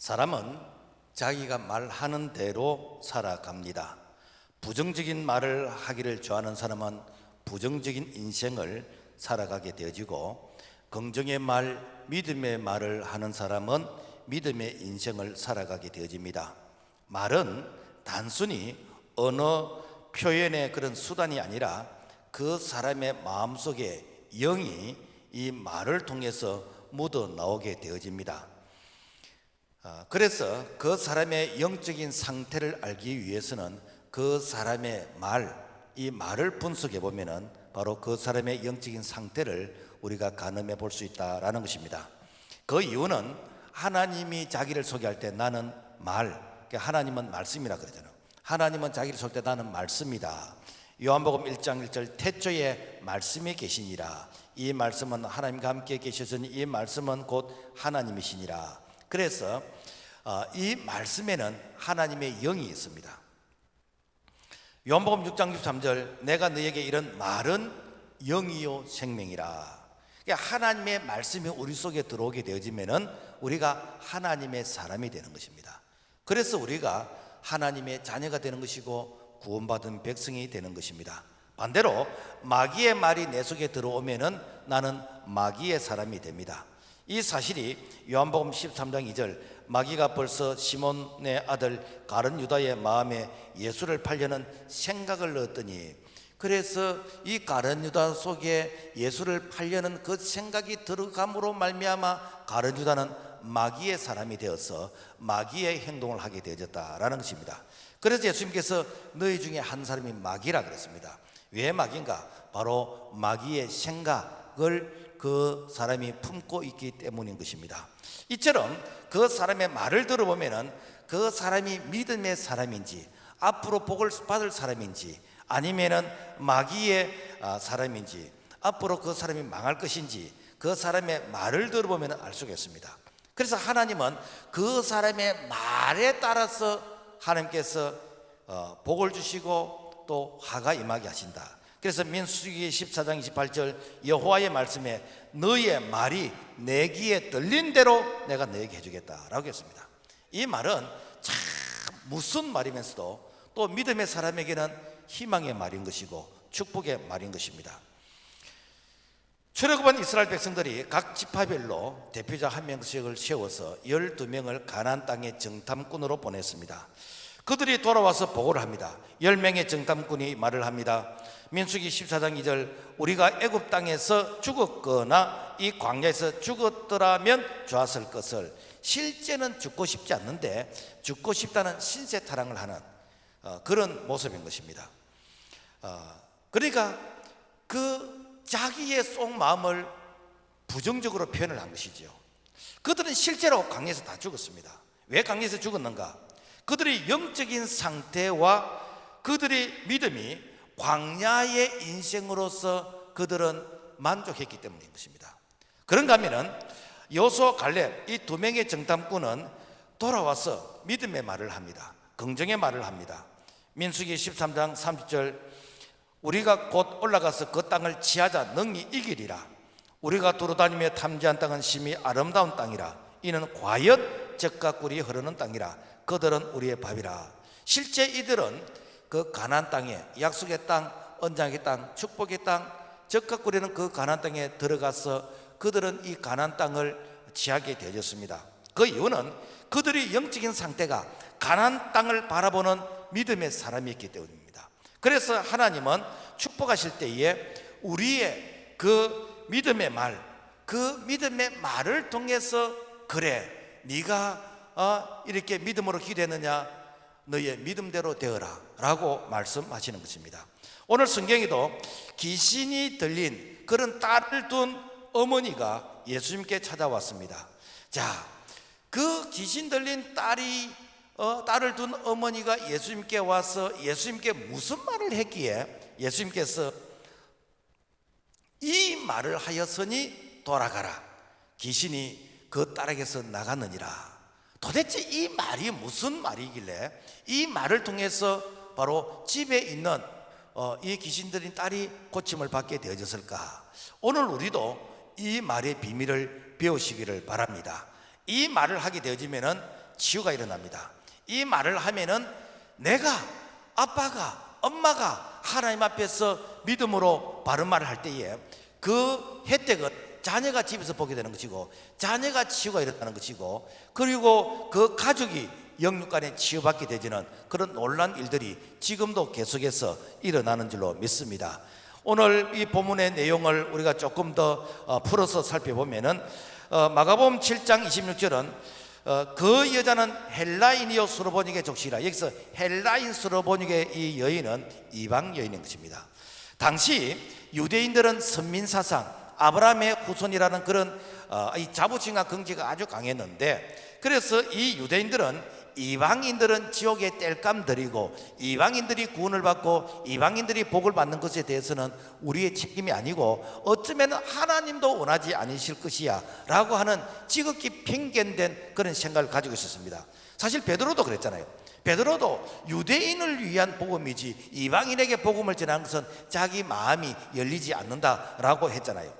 사람은 자기가 말하는 대로 살아갑니다. 부정적인 말을 하기를 좋아하는 사람은 부정적인 인생을 살아가게 되어지고, 긍정의 말, 믿음의 말을 하는 사람은 믿음의 인생을 살아가게 되어집니다. 말은 단순히 언어 표현의 그런 수단이 아니라 그 사람의 마음속에 영이 이 말을 통해서 묻어 나오게 되어집니다. 그래서 그 사람의 영적인 상태를 알기 위해서는 그 사람의 말, 이 말을 분석해 보면은 바로 그 사람의 영적인 상태를 우리가 가늠해 볼 수 있다라는 것입니다. 그 이유는 하나님이 자기를 소개할 때 나는 말, 하나님은 말씀이라 그러잖아요. 하나님은 자기를 소개할 때 나는 말씀이다. 요한복음 1장 1절 태초에 말씀이 계시니라. 이 말씀은 하나님과 함께 계셨으니 이 말씀은 곧 하나님이시니라. 그래서 이 말씀에는 하나님의 영이 있습니다. 요한복음 6장 63절 내가 너에게 이런 말은 영이요 생명이라. 그러니까 하나님의 말씀이 우리 속에 들어오게 되어지면은 우리가 하나님의 사람이 되는 것입니다. 그래서 우리가 하나님의 자녀가 되는 것이고 구원받은 백성이 되는 것입니다. 반대로 마귀의 말이 내 속에 들어오면은 나는 마귀의 사람이 됩니다. 이 사실이 요한복음 13장 2절 마귀가 벌써 시몬의 아들 가룟 유다의 마음에 예수를 팔려는 생각을 넣었더니, 그래서 이 가룟 유다 속에 예수를 팔려는 그 생각이 들어감으로 말미암아 가룟 유다는 마귀의 사람이 되어서 마귀의 행동을 하게 되어졌다라는 것입니다. 그래서 예수님께서 너희 중에 한 사람이 마귀라 그랬습니다. 왜 마귀인가? 바로 마귀의 생각을 그 사람이 품고 있기 때문인 것입니다. 이처럼 그 사람의 말을 들어보면은 그 사람이 믿음의 사람인지 앞으로 복을 받을 사람인지 아니면은 마귀의 사람인지 앞으로 그 사람이 망할 것인지 그 사람의 말을 들어보면 알 수가 있습니다. 그래서 하나님은 그 사람의 말에 따라서 하나님께서 복을 주시고 또 화가 임하게 하신다. 그래서 민수기 14장 28절 여호와의 말씀에 너의 말이 내 귀에 들린 대로 내가 너에게 해주겠다라고 했습니다. 이 말은 참 무슨 말이면서도 또 믿음의 사람에게는 희망의 말인 것이고 축복의 말인 것입니다. 출애굽한 이스라엘 백성들이 각 지파별로 대표자 한 명씩을 세워서 12명을 가나안 땅의 정탐꾼으로 보냈습니다. 그들이 돌아와서 보고를 합니다. 10명의 정탐꾼이 말을 합니다. 민수기 14장 2절 우리가 애굽 땅에서 죽었거나 이 광야에서 죽었더라면 좋았을 것을, 실제는 죽고 싶지 않는데 죽고 싶다는 신세타랑을 하는 그런 모습인 것입니다. 그러니까 그 자기의 속마음을 부정적으로 표현을 한 것이죠. 그들은 실제로 광야에서 다 죽었습니다. 왜 광야에서 죽었는가? 그들의 영적인 상태와 그들의 믿음이 광야의 인생으로서 그들은 만족했기 때문인 것입니다. 그런가 하면은 여호수아 갈렙 이 두 명의 정탐꾼은 돌아와서 믿음의 말을 합니다. 긍정의 말을 합니다. 민수기 13장 30절 우리가 곧 올라가서 그 땅을 치하자 능히 이기리라. 우리가 두루다니며 탐지한 땅은 심히 아름다운 땅이라. 이는 과연 젖과 꿀이 흐르는 땅이라. 그들은 우리의 밥이라. 실제 이들은 그 가나안 땅에 약속의 땅, 언약의 땅, 축복의 땅, 젖과 꿀이는 그 가나안 땅에 들어가서 그들은 이 가나안 땅을 취하게 되어졌습니다. 그 이유는 그들의 영적인 상태가 가나안 땅을 바라보는 믿음의 사람이었기 때문입니다. 그래서 하나님은 축복하실 때에 우리의 그 믿음의 말, 그 믿음의 말을 통해서 그래 네가 이렇게 믿음으로 기도했느냐 너의 믿음대로 되어라 라고 말씀하시는 것입니다. 오늘 성경에도 귀신이 들린 그런 딸을 둔 어머니가 예수님께 찾아왔습니다. 자, 그 귀신 들린 딸을 둔 어머니가 예수님께 와서 예수님께 무슨 말을 했기에 예수님께서 이 말을 하였으니 돌아가라. 귀신이 그 딸에게서 나갔느니라. 도대체 이 말이 무슨 말이길래 이 말을 통해서 바로 집에 있는 이 귀신 들린 딸이 고침을 받게 되어졌을까? 오늘 우리도 이 말의 비밀을 배우시기를 바랍니다. 이 말을 하게 되어지면은 치유가 일어납니다. 이 말을 하면은 내가, 아빠가, 엄마가 하나님 앞에서 믿음으로 바른 말을 할 때에 그 혜택은 자녀가 집에서 보게 되는 것이고, 자녀가 치유가 일어나는 것이고, 그리고 그 가족이 영육간에 치유받게 되지는 그런 놀라운 일들이 지금도 계속해서 일어나는 줄로 믿습니다. 오늘 이 본문의 내용을 우리가 조금 더 풀어서 살펴보면은 마가복음 7장 26절은 그 여자는 헬라인이요 수로보니게 족시라. 여기서 헬라인 수로보니게 이 여인은 이방 여인인 것입니다. 당시 유대인들은 선민사상, 아브라함의 후손이라는 그런 이 자부심과 긍지가 아주 강했는데, 그래서 이 유대인들은 이방인들은 지옥에 땔감 들이고 이방인들이 구원을 받고 이방인들이 복을 받는 것에 대해서는 우리의 책임이 아니고 어쩌면 하나님도 원하지 않으실 것이야 라고 하는 지극히 편견된 그런 생각을 가지고 있었습니다. 사실 베드로도 그랬잖아요. 베드로도 유대인을 위한 복음이지 이방인에게 복음을 전하는 것은 자기 마음이 열리지 않는다라고 했잖아요.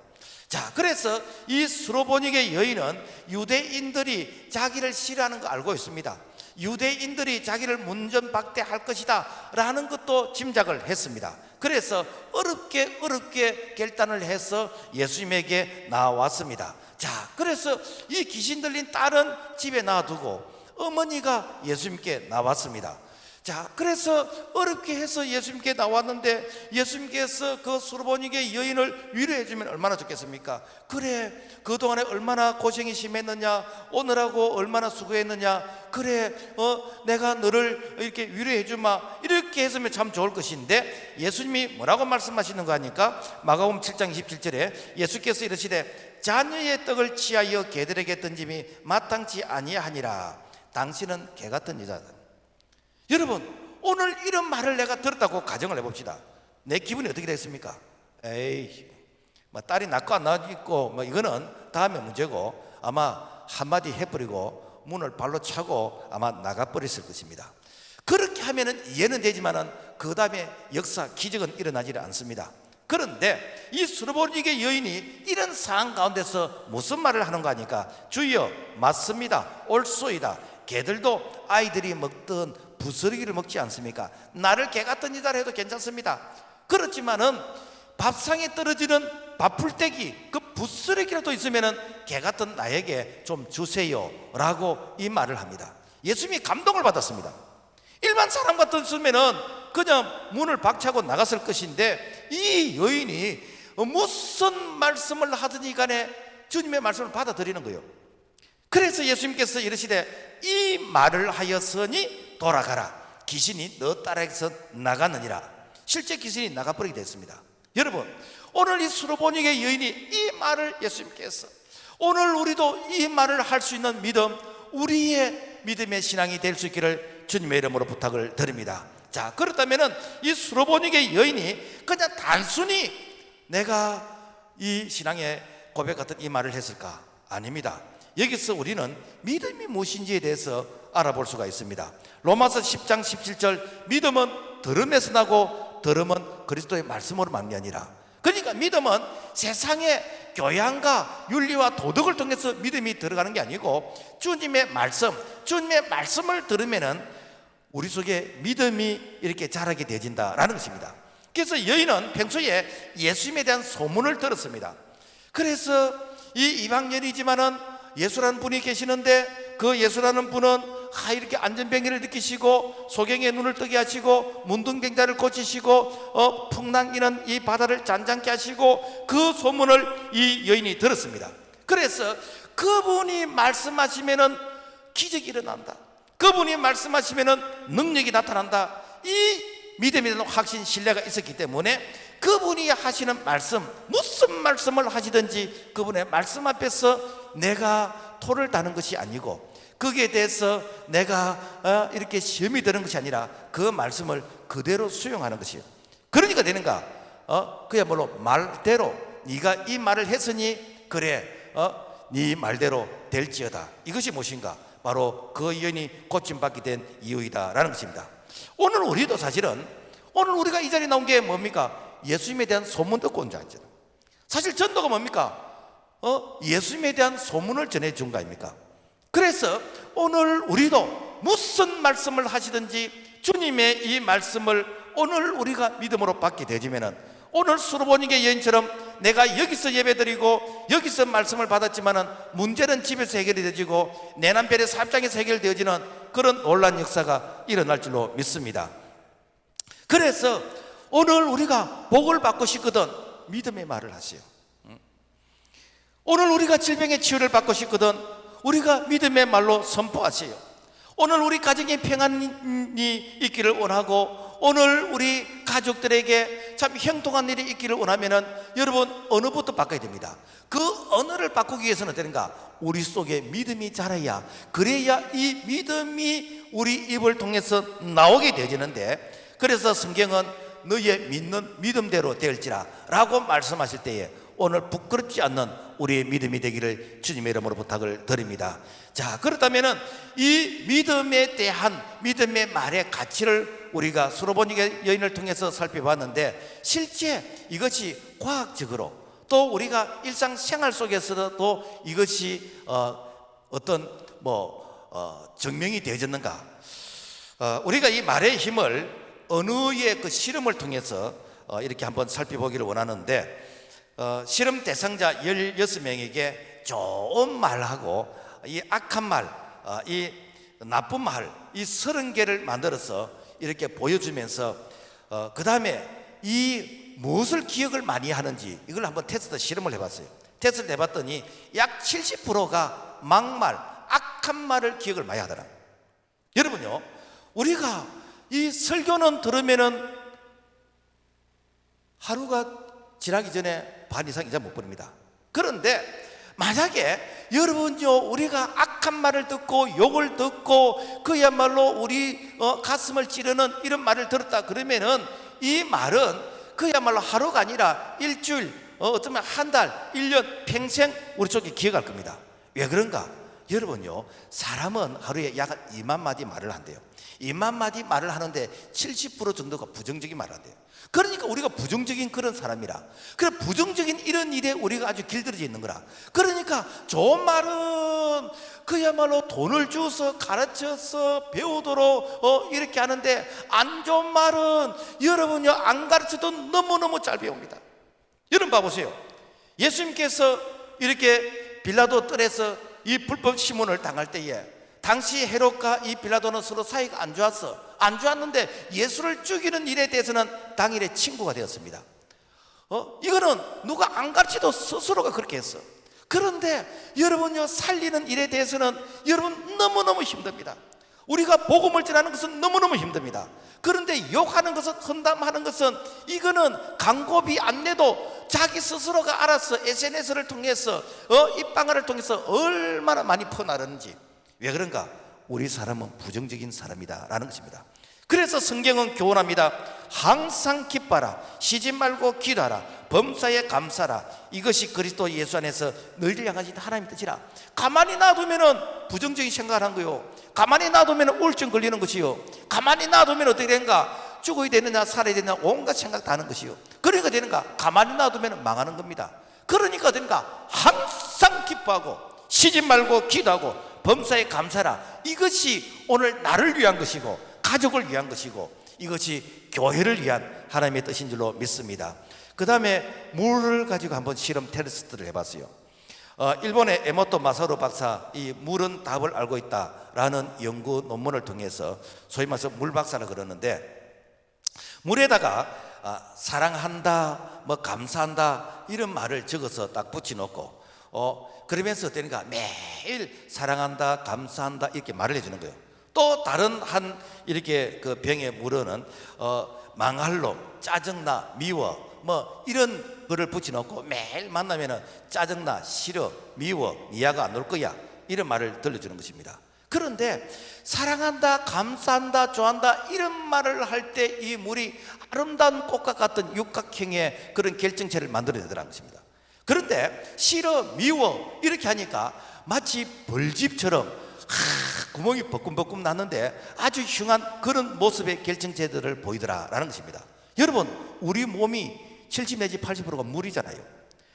자, 그래서 이 수로보니게 여인은 유대인들이 자기를 싫어하는 거 알고 있습니다. 유대인들이 자기를 문전박대할 것이다 라는 것도 짐작을 했습니다. 그래서 어렵게 결단을 해서 예수님에게 나왔습니다. 자, 그래서 이 귀신 들린 딸은 집에 놔두고 어머니가 예수님께 나왔습니다. 자, 그래서 어렵게 해서 예수님께 나왔는데 예수님께서 그 수로보니게 여인을 위로해 주면 얼마나 좋겠습니까? 그래, 그동안에 얼마나 고생이 심했느냐, 오늘하고 얼마나 수고했느냐, 그래, 내가 너를 이렇게 위로해 주마, 이렇게 했으면 참 좋을 것인데 예수님이 뭐라고 말씀하시는 거 아닙니까? 마가복음 7장 27절에 예수께서 이르시되 자녀의 떡을 취하여 개들에게 던짐이 마땅치 아니하니라. 당신은 개 같은 여자다. 여러분, 오늘 이런 말을 내가 들었다고 가정을 해봅시다. 내 기분이 어떻게 됐습니까? 에이, 뭐 딸이 낳고 안 낳고 뭐 이거는 다음에 문제고, 아마 한마디 해버리고 문을 발로 차고 아마 나가버렸을 것입니다. 그렇게 하면은 이해는 되지만은 그 다음에 역사 기적은 일어나지 않습니다. 그런데 이 수로보니게 여인이 이런 상황 가운데서 무슨 말을 하는가 하니까, 주여 맞습니다, 옳소이다. 개들도 아이들이 먹던 부스러기를 먹지 않습니까? 나를 개 같은 여자라 해도 괜찮습니다. 그렇지만은 밥상에 떨어지는 밥풀떼기, 그 부스러기라도 있으면은 개 같은 나에게 좀 주세요 라고 이 말을 합니다. 예수님이 감동을 받았습니다. 일반 사람 같았으면은 그냥 문을 박차고 나갔을 것인데 이 여인이 무슨 말씀을 하든지 간에 주님의 말씀을 받아들이는 거예요. 그래서 예수님께서 이르시되 이 말을 하였으니 돌아가라, 귀신이 너 딸에게서 나가느니라. 실제 귀신이 나가버리게 됐습니다. 여러분, 오늘 이 수로보니게 여인이 이 말을 예수님께서, 오늘 우리도 이 말을 할 수 있는 믿음, 우리의 믿음의 신앙이 될 수 있기를 주님의 이름으로 부탁을 드립니다. 자, 그렇다면 이 수로보니게 여인이 그냥 단순히 내가 이 신앙의 고백 같은 이 말을 했을까? 아닙니다. 여기서 우리는 믿음이 무엇인지에 대해서 알아볼 수가 있습니다. 로마서 10장 17절, 믿음은 들음에서 나고 들음은 그리스도의 말씀으로 말미암니라. 그러니까 믿음은 세상의 교양과 윤리와 도덕을 통해서 믿음이 들어가는 게 아니고 주님의 말씀, 주님의 말씀을 들으면은 우리 속에 믿음이 이렇게 자라게 되어진다라는 것입니다. 그래서 여인은 평소에 예수님에 대한 소문을 들었습니다. 그래서 이 이방인이지만은 예수라는 분이 계시는데 그 예수라는 분은 이렇게 안전병기를 느끼시고 소경의 눈을 뜨게 하시고 문둥병자를 고치시고 풍랑이는 이 바다를 잔잔케 하시고, 그 소문을 이 여인이 들었습니다. 그래서 그분이 말씀하시면은 기적이 일어난다, 그분이 말씀하시면은 능력이 나타난다, 이 믿음에 대한 확신, 신뢰가 있었기 때문에 그분이 하시는 말씀, 무슨 말씀을 하시든지 그분의 말씀 앞에서 내가 토를 다는 것이 아니고 거기에 대해서 내가 이렇게 시험이 되는 것이 아니라 그 말씀을 그대로 수용하는 것이에요. 그러니까 되는가? 그야말로 말대로 네가 이 말을 했으니 그래, 네 말대로 될지어다. 이것이 무엇인가? 바로 그 여인이 고침받게 된 이유이다라는 것입니다. 오늘 우리도 사실은 오늘 우리가 이 자리에 나온 게 뭡니까? 예수님에 대한 소문 듣고 온 자죠. 사실 전도가 뭡니까? 예수님에 대한 소문을 전해준 거 아닙니까? 그래서 오늘 우리도 무슨 말씀을 하시든지 주님의 이 말씀을 오늘 우리가 믿음으로 받게 되지면은, 오늘 수르보니게 여인처럼 내가 여기서 예배드리고 여기서 말씀을 받았지만은 문제는 집에서 해결이 되어지고 내 남편의 사업장에서 해결되어지는 그런 놀라운 역사가 일어날 줄로 믿습니다. 그래서 오늘 우리가 복을 받고 싶거든 믿음의 말을 하세요. 오늘 우리가 질병의 치유를 받고 싶거든 우리가 믿음의 말로 선포하세요. 오늘 우리 가정에 평안이 있기를 원하고 오늘 우리 가족들에게 참 형통한 일이 있기를 원하면은 여러분 언어부터 바꿔야 됩니다. 그 언어를 바꾸기 위해서는 어떻는가? 우리 속에 믿음이 자라야, 그래야 이 믿음이 우리 입을 통해서 나오게 되어지는데, 그래서 성경은 너의 믿는 믿음대로 될지라 라고 말씀하실 때에 오늘 부끄럽지 않는 우리의 믿음이 되기를 주님의 이름으로 부탁을 드립니다. 자, 그렇다면 이 믿음에 대한 믿음의 말의 가치를 우리가 수르보니게 여인을 통해서 살펴봤는데, 실제 이것이 과학적으로 또 우리가 일상생활 속에서도 이것이 어떤 증명이 되어졌는가? 우리가 이 말의 힘을 언어의 그 실험을 통해서 이렇게 한번 살펴보기를 원하는데, 실험 대상자 16명에게 좋은 말하고 이 악한 말, 이 나쁜 말, 이 30개를 만들어서 이렇게 보여주면서 그 다음에 이 무엇을 기억을 많이 하는지 이걸 한번 테스트 실험을 해봤어요. 테스트를 해봤더니 약 70%가 막말, 악한 말을 기억을 많이 하더라. 여러분요, 우리가 이 설교는 들으면은 하루가 지나기 전에 반 이상 이제 못 버립니다. 그런데 만약에 여러분요, 우리가 악한 말을 듣고 욕을 듣고 그야말로 우리 가슴을 찌르는 이런 말을 들었다 그러면은 이 말은 그야말로 하루가 아니라 일주일, 어쩌면 한 달, 1년, 평생 우리 쪽에 기억할 겁니다. 왜 그런가? 여러분요, 사람은 하루에 약 2만 마디 말을 한대요. 2만 마디 말을 하는데 70% 정도가 부정적인 말을 한대요. 그러니까 우리가 부정적인 그런 사람이라, 그래 부정적인 이런 일에 우리가 아주 길들여져 있는 거라. 그러니까 좋은 말은 그야말로 돈을 주어서 가르쳐서 배우도록 이렇게 하는데, 안 좋은 말은 여러분요 안 가르쳐도 너무너무 잘 배웁니다. 여러분 봐보세요. 예수님께서 이렇게 빌라도 뜰에서 이 불법 시몬을 당할 때에 당시 헤롯과 이 빌라도는 서로 사이가 안 좋았는데 예수를 죽이는 일에 대해서는 당일에 친구가 되었습니다. 이거는 누가 안 가르쳐도 스스로가 그렇게 했어. 그런데 여러분요, 살리는 일에 대해서는 여러분 너무너무 힘듭니다. 우리가 복음을 전하는 것은 너무너무 힘듭니다. 그런데 욕하는 것은, 험담하는 것은 이거는 광고비 안 내도 자기 스스로가 알아서 SNS를 통해서 입방아를 통해서 얼마나 많이 퍼나르는지. 왜 그런가? 우리 사람은 부정적인 사람이다 라는 것입니다. 그래서 성경은 교훈합니다. 항상 기뻐하라, 쉬지 말고 기도하라, 범사에 감사하라, 이것이 그리스도 예수 안에서 너희를 향하신 하나님의 뜻이라. 가만히 놔두면 부정적인 생각을 한 거요. 가만히 놔두면 우울증 걸리는 것이요. 가만히 놔두면 어떻게 되는가? 죽어야 되느냐 살아야 되느냐 온갖 생각 다 하는 것이요. 그러니까 되는가? 가만히 놔두면 망하는 겁니다. 그러니까 되는가? 항상 기뻐하고 쉬지 말고 기도하고 범사에 감사하라. 이것이 오늘 나를 위한 것이고 가족을 위한 것이고 이것이 교회를 위한 하나님의 뜻인 줄로 믿습니다. 그 다음에 물을 가지고 한번 실험 테스트를 해봤어요. 일본의 에모토 마사루 박사, 이 물은 답을 알고 있다라는 연구 논문을 통해서 소위 말해서 물 박사라 그러는데, 물에다가 사랑한다, 감사한다 이런 말을 적어서 딱 붙여놓고 그러면서 어떠니까 매일 사랑한다, 감사한다 이렇게 말을 해주는 거예요. 또 다른 한 이렇게 그 병의 물어는 망할로, 짜증나, 미워 이런 거를 붙여놓고 매일 만나면은 짜증나, 싫어, 미워, 니야가 안 올 거야 이런 말을 들려주는 것입니다. 그런데 사랑한다, 감사한다, 좋아한다 이런 말을 할 때 이 물이 아름다운 꽃과 같은 육각형의 그런 결정체를 만들어내더라는 것입니다. 그런데 싫어, 미워 이렇게 하니까 마치 벌집처럼 구멍이 버끔버끔 났는데 아주 흉한 그런 모습의 결정체들을 보이더라라는 것입니다. 여러분, 우리 몸이 70 내지 80%가 물이잖아요.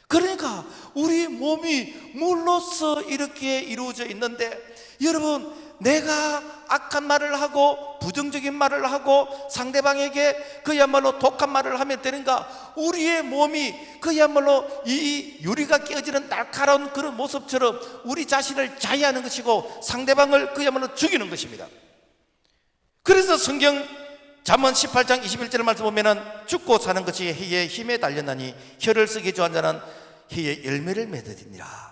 그러니까 우리 몸이 물로서 이렇게 이루어져 있는데, 여러분, 내가 악한 말을 하고 부정적인 말을 하고 상대방에게 그야말로 독한 말을 하면 되는가? 우리의 몸이 그야말로 이 유리가 깨어지는 날카로운 그런 모습처럼 우리 자신을 자해하는 것이고 상대방을 그야말로 죽이는 것입니다. 그래서 성경 잠언 18장 21절 말씀 보면은 죽고 사는 것이 해의 힘에 달렸나니 혀를 쓰기 좋아하는 자는 해의 열매를 맺으리니라.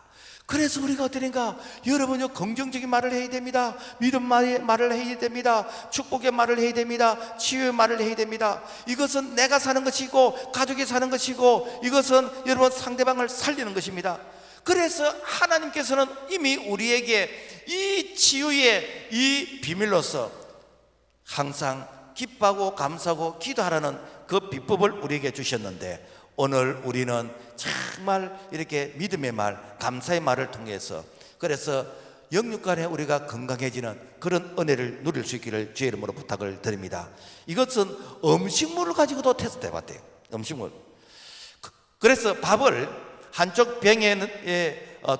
그래서 우리가 어떠는가? 여러분요, 긍정적인 말을 해야 됩니다. 믿음 말을 해야 됩니다. 축복의 말을 해야 됩니다. 치유의 말을 해야 됩니다. 이것은 내가 사는 것이고 가족이 사는 것이고, 이것은 여러분 상대방을 살리는 것입니다. 그래서 하나님께서는 이미 우리에게 이 치유의 이 비밀로서 항상 기뻐하고 감사하고 기도하라는 그 비법을 우리에게 주셨는데, 오늘 우리는 정말 이렇게 믿음의 말, 감사의 말을 통해서, 그래서 영육간에 우리가 건강해지는 그런 은혜를 누릴 수 있기를 주의 이름으로 부탁을 드립니다. 이것은 음식물을 가지고도 테스트 해봤대요. 음식물. 그래서 밥을 한쪽 병에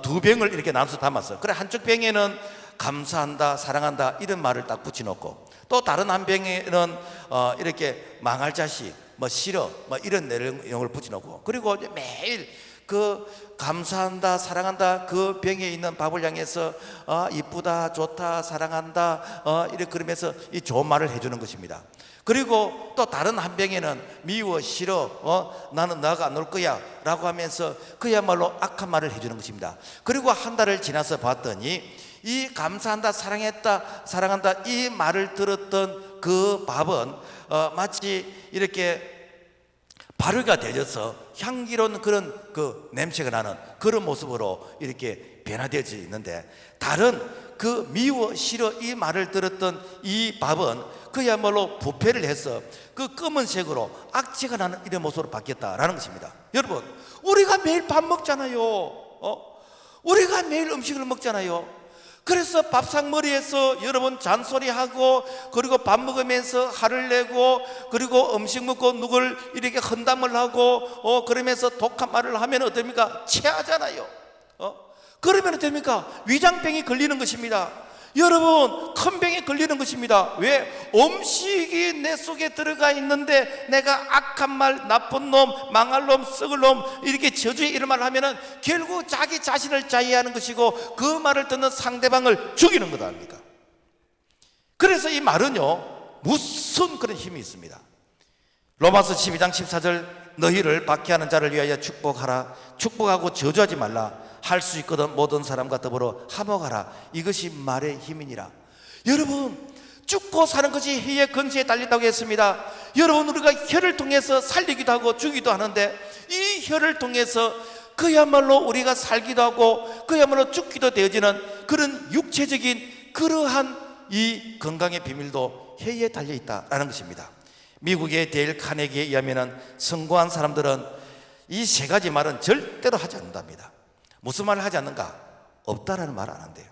두 병을 이렇게 나눠서 담았어요. 그래, 한쪽 병에는 감사한다, 사랑한다 이런 말을 딱 붙여놓고, 또 다른 한 병에는 이렇게 망할 자식, 뭐 싫어, 뭐 이런 내용을 붙여놓고, 그리고 매일 그 감사한다, 사랑한다 그 병에 있는 밥을 향해서 이쁘다, 좋다, 사랑한다 이렇게 그러면서 이 좋은 말을 해주는 것입니다. 그리고 또 다른 한 병에는 미워, 싫어, 나는 너가 안 놀 거야 라고 하면서 그야말로 악한 말을 해주는 것입니다. 그리고 한 달을 지나서 봤더니 이 감사한다, 사랑한다 이 말을 들었던 그 밥은 마치 이렇게 발효가 되어서 향기로운 그런 그 냄새가 나는 그런 모습으로 이렇게 변화되어져 있는데, 다른 그 미워, 싫어 이 말을 들었던 이 밥은 그야말로 부패를 해서 그 검은색으로 악취가 나는 이런 모습으로 바뀌었다라는 것입니다. 여러분, 우리가 매일 밥 먹잖아요. 우리가 매일 음식을 먹잖아요. 그래서 밥상머리에서 여러분 잔소리하고, 그리고 밥 먹으면서 화를 내고, 그리고 음식 먹고 누굴 이렇게 헌담을 하고 그러면서 독한 말을 하면 어떻습니까? 체하잖아요. 그러면 어떻습니까? 위장병이 걸리는 것입니다. 여러분, 큰 병이 걸리는 것입니다. 왜? 음식이 내 속에 들어가 있는데 내가 악한 말, 나쁜 놈, 망할 놈, 썩을 놈 이렇게 저주의 이런 말을 하면은 결국 자기 자신을 자해하는 것이고, 그 말을 듣는 상대방을 죽이는 것 아닙니까? 그래서 이 말은요, 무슨 그런 힘이 있습니다. 로마서 12장 14절 너희를 박해하는 자를 위하여 축복하라. 축복하고 저주하지 말라. 할 수 있거든 모든 사람과 더불어 화목하라. 이것이 말의 힘이니라. 여러분, 죽고 사는 것이 혀의 건지에 달렸다고 했습니다. 여러분, 우리가 혀를 통해서 살리기도 하고 죽기도 하는데, 이 혀를 통해서 그야말로 우리가 살기도 하고 그야말로 죽기도 되어지는 그런 육체적인 그러한 이 건강의 비밀도 혀에 달려있다라는 것입니다. 미국의 데일 카네기에 의하면 성공한 사람들은 이 세 가지 말은 절대로 하지 않는답니다. 무슨 말을 하지 않는가? 없다라는 말을 안 한대요.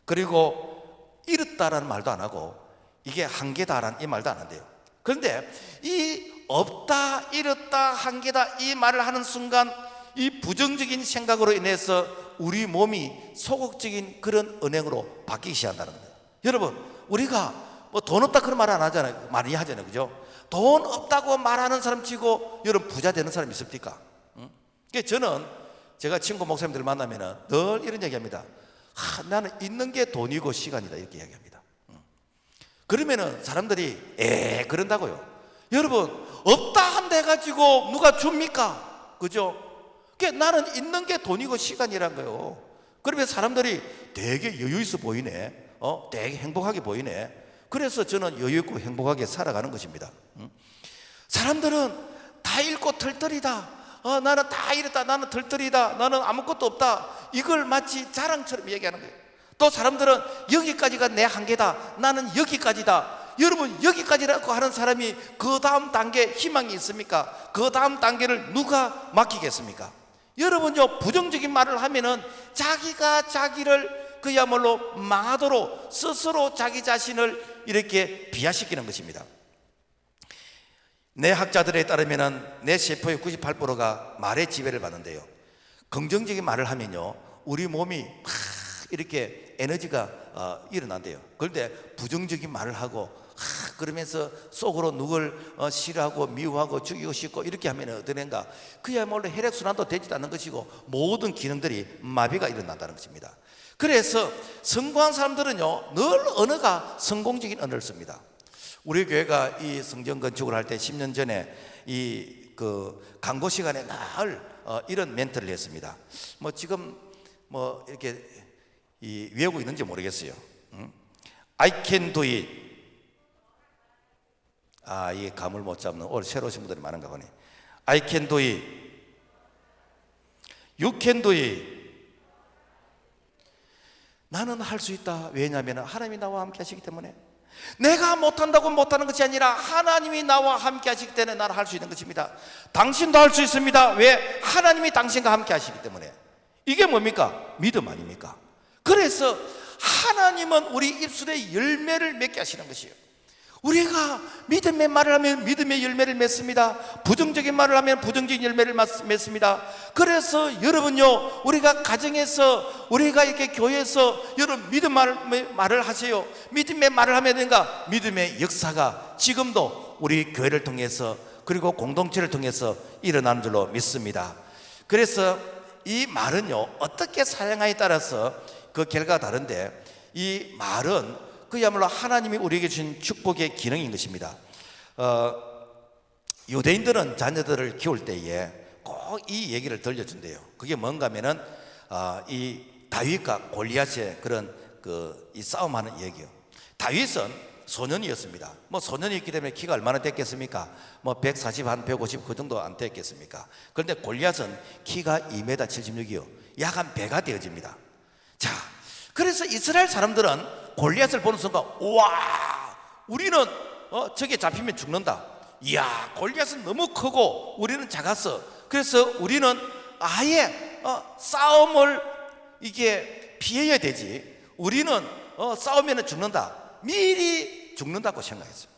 그리고 이렇다라는 말도 안 하고, 이게 한계다라는 이 말도 안 한대요. 그런데 이 없다, 이렇다, 한계다 이 말을 하는 순간 이 부정적인 생각으로 인해서 우리 몸이 소극적인 그런 은행으로 바뀌기 시작한다는 거예요. 여러분, 우리가 뭐 돈 없다 그런 말 안 하잖아요. 많이 하잖아요. 그죠? 돈 없다고 말하는 사람 치고 여러분 부자 되는 사람 있습니까? 그래서 저는 제가 친구 목사님들 만나면 늘 이런 얘기합니다. 나는 있는 게 돈이고 시간이다 이렇게 이야기합니다. 그러면은 사람들이 그런다고요. 여러분, 없다 한다 해가지고 누가 줍니까? 그죠? 그러니까 나는 있는 게 돈이고 시간이란 거예요. 그러면 사람들이 되게 여유 있어 보이네, 되게 행복하게 보이네. 그래서 저는 여유 있고 행복하게 살아가는 것입니다. 사람들은 다 잃고 털털이다, 나는 다 이랬다, 나는 털털이다, 나는 아무것도 없다, 이걸 마치 자랑처럼 얘기하는 거예요. 또 사람들은 여기까지가 내 한계다, 나는 여기까지다. 여러분, 여기까지라고 하는 사람이 그 다음 단계 희망이 있습니까? 그 다음 단계를 누가 맡기겠습니까? 여러분요, 부정적인 말을 하면은 자기가 자기를 그야말로 망하도록 스스로 자기 자신을 이렇게 비하시키는 것입니다. 내 학자들에 따르면 내 세포의 98%가 말의 지배를 받는데요. 긍정적인 말을 하면요, 우리 몸이 막 이렇게 에너지가 일어난대요. 그런데 부정적인 말을 하고 그러면서 속으로 누굴 싫어하고 미워하고 죽이고 싶고 이렇게 하면 어떠는가? 그야말로 혈액순환도 되지 않는 것이고 모든 기능들이 마비가 일어난다는 것입니다. 그래서 성공한 사람들은요, 늘 언어가 성공적인 언어를 씁니다. 우리 교회가 이 성전 건축을 할 때 10년 전에 이 강도 시간에 늘 이런 멘트를 했습니다. 뭐 지금 뭐 이렇게 외우고 있는지 모르겠어요. I can do it. 이게 감을 못 잡는 오늘 새로 오신 분들이 많은가 보네. I can do it. You can do it. 나는 할 수 있다. 왜냐하면 하나님이 나와 함께 하시기 때문에. 내가 못한다고 못하는 것이 아니라 하나님이 나와 함께 하시기 때문에 나는 할 수 있는 것입니다. 당신도 할 수 있습니다. 왜? 하나님이 당신과 함께 하시기 때문에. 이게 뭡니까? 믿음 아닙니까? 그래서 하나님은 우리 입술에 열매를 맺게 하시는 것이에요. 우리가 믿음의 말을 하면 믿음의 열매를 맺습니다. 부정적인 말을 하면 부정적인 열매를 맺습니다. 그래서 여러분요, 우리가 가정에서, 우리가 이렇게 교회에서 여러분 믿음 말을 하세요. 믿음의 말을 하면 된가? 믿음의 역사가 지금도 우리 교회를 통해서 그리고 공동체를 통해서 일어나는 줄로 믿습니다. 그래서 이 말은요, 어떻게 사용하에 따라서 그 결과가 다른데, 이 말은 그야말로 하나님이 우리에게 주신 축복의 기능인 것입니다. 유대인들은 자녀들을 키울 때에 꼭 이 얘기를 들려준대요. 그게 뭔가 하면은 이 다윗과 골리앗의 그런 이 싸움하는 얘기요. 다윗은 소년이었습니다. 뭐 소년이었기 때문에 키가 얼마나 됐겠습니까? 뭐 140, 한 150 그 정도 안 됐겠습니까? 그런데 골리앗은 키가 2m 76이요. 약 한 배가 되어집니다. 자, 그래서 이스라엘 사람들은 골리앗을 보는 순간, 우와, 우리는 저게 잡히면 죽는다. 이야, 골리앗은 너무 크고 우리는 작았어. 그래서 우리는 아예 싸움을 이게 피해야 되지. 우리는 싸우면 죽는다. 미리 죽는다고 생각했어요.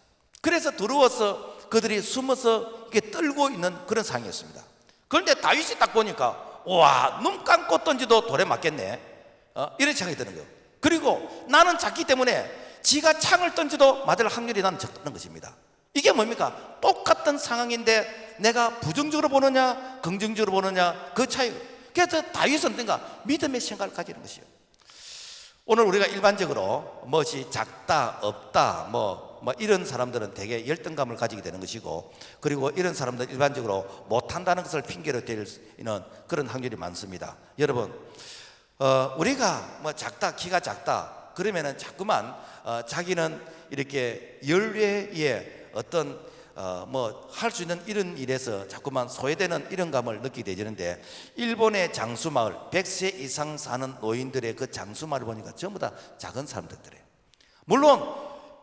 그래서 두려워서 그들이 숨어서 이렇게 떨고 있는 그런 상황이었습니다. 그런데 다윗이 딱 보니까, 우와, 눈 감고 던지도 돌에 맞겠네. 이런 생각이 드는 거예요. 그리고 나는 작기 때문에 지가 창을 던져도 맞을 확률이 나는 적다는 것입니다. 이게 뭡니까? 똑같은 상황인데 내가 부정적으로 보느냐 긍정적으로 보느냐 그 차이. 그래서 다윗은 뭔가 믿음의 생각을 가지는 것이에요. 오늘 우리가 일반적으로 무엇이 작다 없다 뭐 이런 사람들은 되게 열등감을 가지게 되는 것이고, 그리고 이런 사람들은 일반적으로 못한다는 것을 핑계로 댈 있는 그런 확률이 많습니다. 여러분, 우리가 뭐 작다, 키가 작다 그러면은 자꾸만 자기는 이렇게 열외의 어떤 뭐 할 수 있는 이런 일에서 자꾸만 소외되는 이런 감을 느끼게 되는데, 일본의 장수마을 100세 이상 사는 노인들의 그 장수마을을 보니까 전부 다 작은 사람들이에요. 물론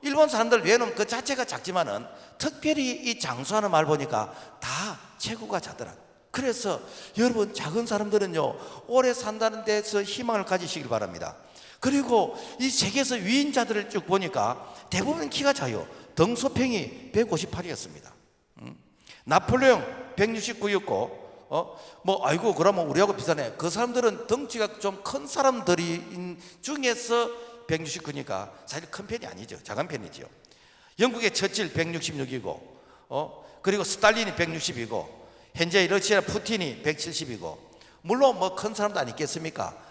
일본 사람들 외에는 그 자체가 작지만은 특별히 이 장수하는 마을 보니까 다 체구가 작더라. 그래서 여러분, 작은 사람들은요 오래 산다는 데서 희망을 가지시길 바랍니다. 그리고 이 세계에서 위인자들을 쭉 보니까 대부분 키가 작아요. 덩소팽이 158이었습니다. 나폴레옹 169였고, 아이고 그러면 우리하고 비슷하네. 그 사람들은 덩치가 좀 큰 사람들이 중에서 169니까 사실 큰 편이 아니죠. 작은 편이죠. 영국의 처칠 166이고, 그리고 스탈린이 160이고, 현재 러시아 푸틴이 170이고, 물론 뭐 큰 사람도 아니겠습니까?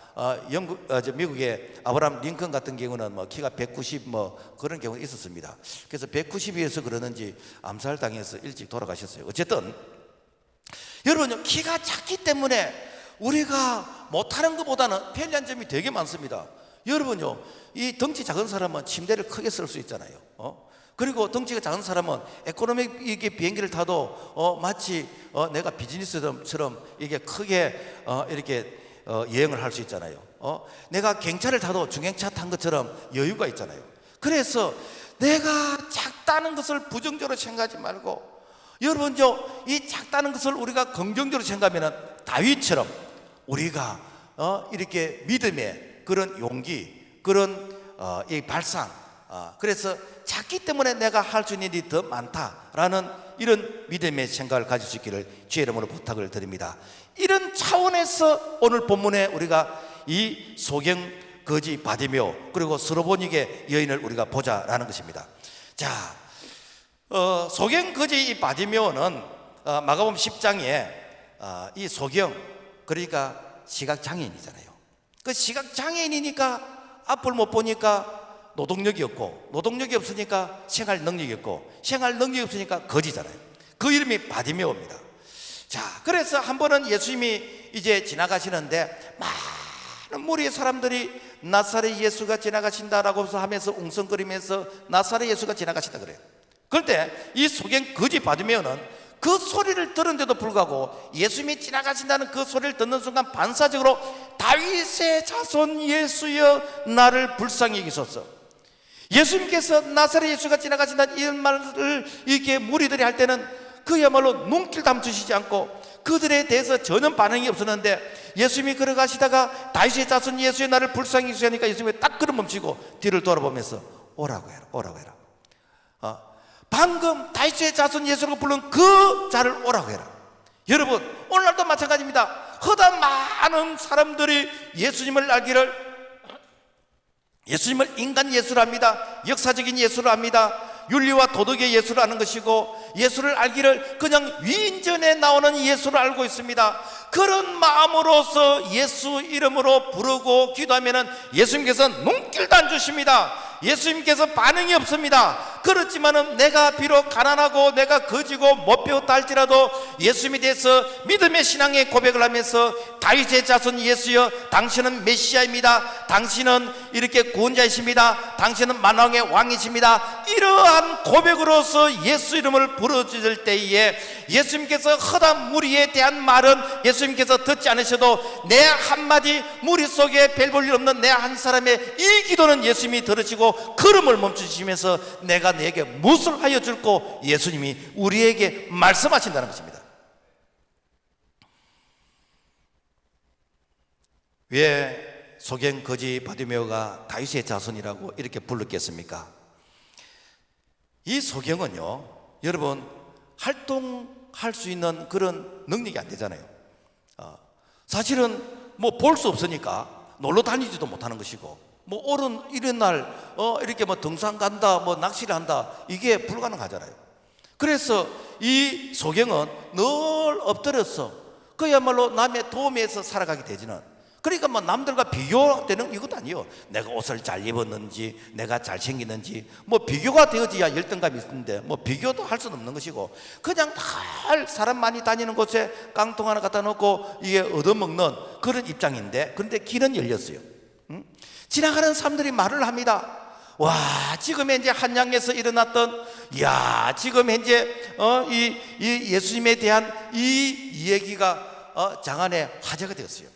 미국의 아브라함 링컨 같은 경우는 뭐 키가 190 뭐 그런 경우가 있었습니다. 그래서 190이어서 그러는지 암살당해서 일찍 돌아가셨어요. 어쨌든 여러분, 키가 작기 때문에 우리가 못하는 것보다는 편리한 점이 되게 많습니다. 여러분요, 이 덩치 작은 사람은 침대를 크게 쓸 수 있잖아요. 그리고 덩치가 작은 사람은 에코노믹 이게 비행기를 타도 마치 내가 비즈니스처럼 이게 크게 이렇게 여행을 할 수 있잖아요. 내가 경차를 타도 중형차 탄 것처럼 여유가 있잖아요. 그래서 내가 작다는 것을 부정적으로 생각하지 말고, 여러분요, 이 작다는 것을 우리가 긍정적으로 생각하면 다윗처럼 우리가 이렇게 믿음의 그런 용기, 그런 이 발상, 그래서 작기 때문에 내가 할 수 있는 일이 더 많다라는 이런 믿음의 생각을 가질 수 있기를 주의 이름으로 부탁을 드립니다. 이런 차원에서 오늘 본문에 우리가 이 소경 거지 바디메오 그리고 스로보닉의 여인을 우리가 보자라는 것입니다. 자, 소경 거지 이 바디메오는 마가복음 10장에 이 소경, 그러니까 시각장애인이잖아요. 그 시각장애인이니까 앞을 못 보니까 노동력이 없고, 노동력이 없으니까 생활 능력이 없고, 생활 능력이 없으니까 거지잖아요. 그 이름이 바디메오입니다. 자, 그래서 한 번은 예수님이 이제 지나가시는데 많은 무리의 사람들이 나사렛 예수가 지나가신다라고 하면서 웅성거리면서 나사렛 예수가 지나가신다 그래요. 그런데 이 소경 거지 바디메오는 그 소리를 들은데도 불구하고 예수님이 지나가신다는 그 소리를 듣는 순간 반사적으로 다윗의 자손 예수여 나를 불쌍히 여기소서. 예수님께서 나사렛 예수가 지나가신다는 이런 말을 이렇게 무리들이 할 때는 그야말로 눈길 감추시지 않고 그들에 대해서 전혀 반응이 없었는데 예수님이 걸어가시다가 다윗의 자손 예수여 나를 불쌍히 여기소서 하니까 예수님이 딱 걸음 멈추고 뒤를 돌아보면서 오라고 해라, 오라고 해라. 방금 다윗의 자손 예수라고 부른 그 자를 오라고 해라. 여러분, 오늘날도 마찬가지입니다. 허다 많은 사람들이 예수님을 알기를, 예수님을 인간 예수로 합니다. 역사적인 예수로 합니다. 윤리와 도덕의 예수를 아는 것이고, 예수를 알기를 그냥 위인전에 나오는 예수를 알고 있습니다. 그런 마음으로서 예수 이름으로 부르고 기도하면 예수님께서 눈길도 안 주십니다. 예수님께서 반응이 없습니다. 그렇지만은 내가 비록 가난하고 내가 거지고 못 배웠다 할지라도 예수님에 대해서 믿음의 신앙의 고백을 하면서 다윗의 자손 예수여 당신은 메시아입니다. 당신은 이렇게 구원자이십니다. 당신은 만왕의 왕이십니다. 이러한 고백으로서 예수 이름을 부르짖을 때에 예수님께서 허다한 무리에 대한 말은 예수님께서 듣지 않으셔도 내 한마디 무리 속에 별 볼 일 없는 내 한 사람의 이 기도는 예수님이 들으시고 걸음을 멈추시면서 내가 너에게 무엇을 하여 줄고 예수님이 우리에게 말씀하신다는 것입니다. 왜 소경 거지 바디메오가 다윗의 자손이라고 이렇게 불렀겠습니까? 이 소경은요, 여러분 활동할 수 있는 그런 능력이 안 되잖아요. 사실은 뭐 볼 수 없으니까 놀러 다니지도 못하는 것이고, 뭐 오른 이런 날 이렇게 뭐 등산 간다, 뭐 낚시를 한다, 이게 불가능하잖아요. 그래서 이 소경은 늘 엎드려서 그야말로 남의 도움에서 살아가게 되지는, 그러니까 뭐 남들과 비교되는 이것도 아니에요. 내가 옷을 잘 입었는지, 내가 잘생기는지, 뭐 비교가 되어져야 열등감이 있는데 뭐 비교도 할 수는 없는 것이고, 그냥 늘 사람 많이 다니는 곳에 깡통 하나 갖다 놓고 이게 얻어먹는 그런 입장인데, 그런데 길은 열렸어요. 지나가는 사람들이 말을 합니다. 와, 지금 현재 한양에서 일어났던, 야, 지금 현재 이 예수님에 대한 이 얘기가 장안의 화제가 되었어요.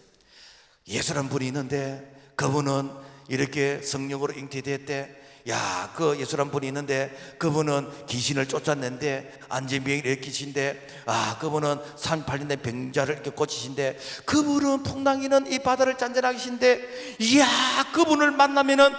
예수라는 분이 있는데 그분은 이렇게 성령으로 잉태됐대. 야, 그 예수라는 분이 있는데 그분은 귀신을 쫓아냈는데 안진병이 일으키신데, 그분은 산 팔린된 병자를 이렇게 고치신데, 그분은 풍랑이는 이 바다를 잔잔하게 하신데, 이야, 그분을 만나면은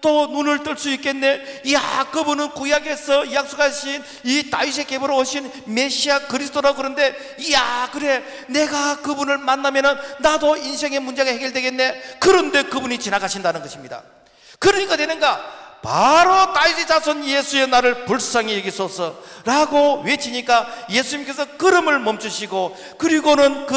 또 눈을 뜰 수 있겠네. 이야, 그분은 구약에서 약속하신 이 다윗의 계보로 오신 메시아 그리스도라고 그러는데, 이야, 그래, 내가 그분을 만나면은 나도 인생의 문제가 해결되겠네. 그런데 그분이 지나가신다는 것입니다. 그러니까 되는가? 바로 다윗의 자손 예수의 나를 불쌍히 여기소서 라고 외치니까 예수님께서 걸음을 멈추시고, 그리고는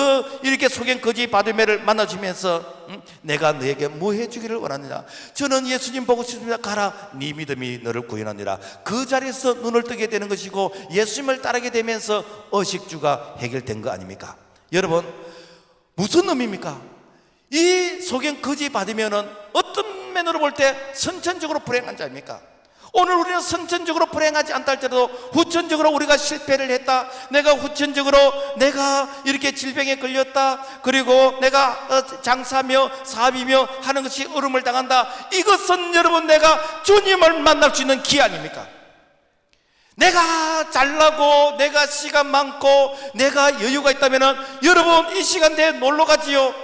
이렇게 소경 거지 바디메오를 만나주면서 내가 너에게 뭐 해주기를 원하느냐? 저는 예수님 보고 싶습니다. 가라, 네 믿음이 너를 구원하니라. 그 자리에서 눈을 뜨게 되는 것이고 예수님을 따르게 되면서 의식주가 해결된 거 아닙니까? 여러분, 무슨 의미입니까? 이 소경 거지 바디메오는 어떤 면으로 볼 때 선천적으로 불행한 자입니까? 오늘 우리는 선천적으로 불행하지 않다 할지라도 후천적으로 우리가 실패를 했다, 내가 후천적으로 내가 이렇게 질병에 걸렸다, 그리고 내가 장사며 사업이며 하는 것이 어려움을 당한다, 이것은 여러분 내가 주님을 만날 수 있는 기회 아닙니까? 내가 잘나고 내가 시간 많고 내가 여유가 있다면 여러분 이 시간 내에 놀러 가지요.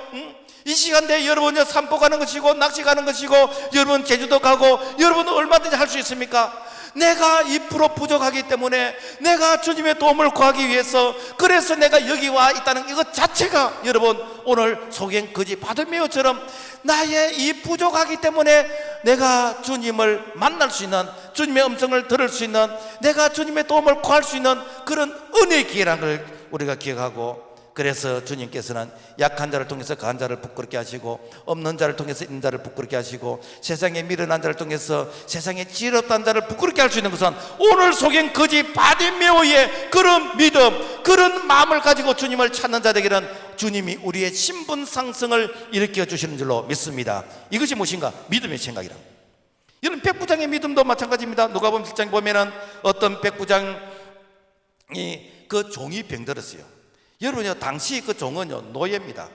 이 시간대에 여러분요 산보 가는 것이고 낚시 가는 것이고 여러분 제주도 가고 여러분은 얼마든지 할 수 있습니까? 내가 2% 부족하기 때문에 내가 주님의 도움을 구하기 위해서 그래서 내가 여기 와 있다는 이것 자체가 여러분 오늘 소경 거지 바들메오처럼 나의 이 부족하기 때문에 내가 주님을 만날 수 있는 주님의 음성을 들을 수 있는 내가 주님의 도움을 구할 수 있는 그런 은혜의 기회라는 걸 우리가 기억하고 그래서 주님께서는 약한 자를 통해서 강한 자를 부끄럽게 하시고 없는 자를 통해서 있는 자를 부끄럽게 하시고 세상에 미련한 자를 통해서 세상에 지혜롭다는 자를 부끄럽게 할 수 있는 것은 오늘 소경 거지 바디메오의 그런 믿음 그런 마음을 가지고 주님을 찾는 자들에게는 주님이 우리의 신분 상승을 일으켜 주시는 줄로 믿습니다. 이것이 무엇인가? 믿음의 생각이라. 여러분 백부장의 믿음도 마찬가지입니다. 누가복음 7장에 보면은 어떤 백부장이 그 종이 병들었어요. 여러분요 당시 그 종은요 노예입니다.